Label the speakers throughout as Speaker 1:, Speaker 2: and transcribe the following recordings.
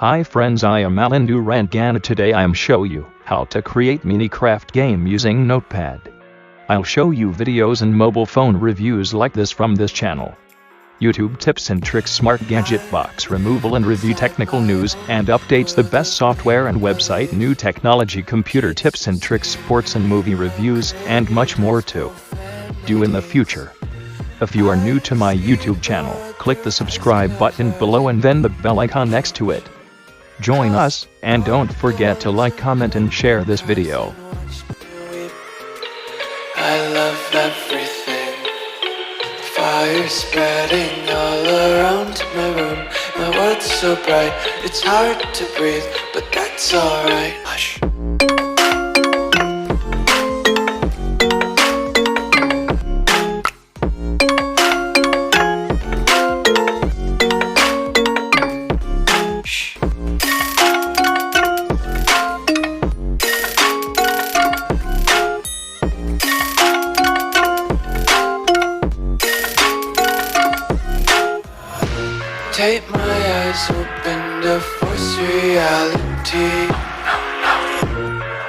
Speaker 1: Hi friends, I am Alan Durand. Today I am show you how to create Menicraft game using Notepad. I'll show you videos and mobile phone reviews like this from this channel. YouTube tips and tricks, smart gadget box removal and review, technical news and updates, the best software and website, new technology, computer tips and tricks, sports and movie reviews, and much more too. Do in the future. If you are new to my YouTube channel, click the subscribe button below and then the bell icon next to it. Join us, and don't forget to like, comment and share this video.
Speaker 2: I love everything. Fire spreading all around my room. My world's so bright, it's hard to breathe, but that's alright. Hush. Tape my eyes open to force reality.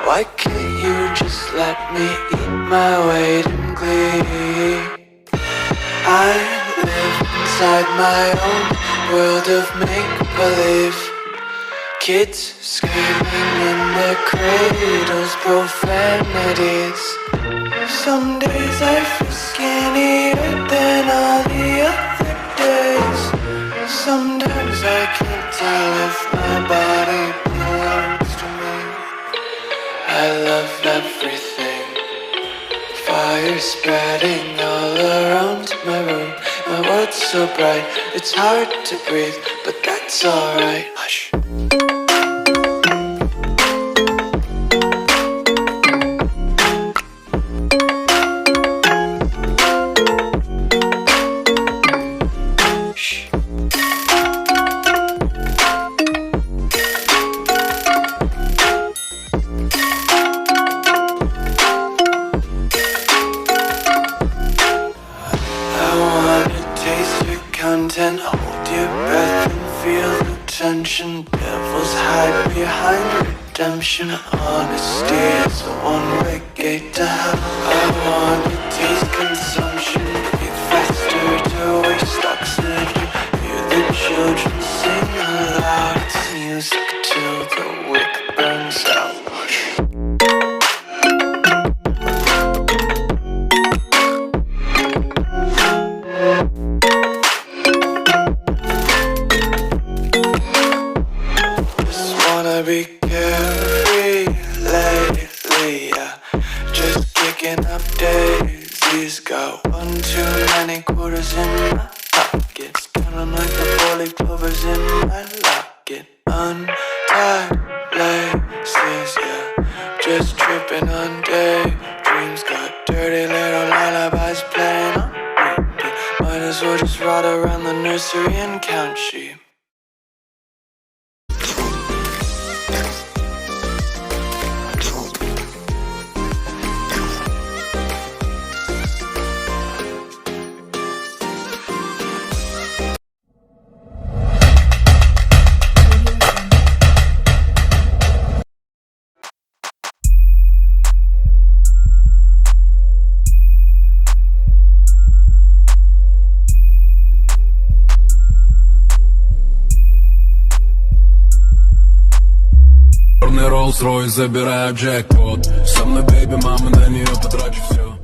Speaker 2: Why can't you just let me eat my weight in glee? I live inside my own world of make-believe. Kids screaming in their cradles, profanities. Some days I feel skinnier than all the other days. Sometimes I can't tell if my body belongs to me. I love everything. Fire spreading all around my room. My world's so bright, it's hard to breathe, but that's alright. Hush. Content, hold your breath and feel the tension. Devils hide behind redemption. Honesty is a one-way gate to hell. I want to taste consumption. Breathe faster to waste oxygen. Hear the children sing aloud. It's music till the wick burns out. Be carefree lately, yeah. Just kicking up daisies. Got one too many quarters in my pockets. Count 'em like the 4-leaf clovers in my locket. Untied laces, yeah. Just tripping on daydreams. Got dirty little lullabies playing on repeat. Might as well just ride around the nursery and count sheep.
Speaker 3: Rolls-Royce, забираю джекпот. Со мной, бейби, мама, на нее потрачу все.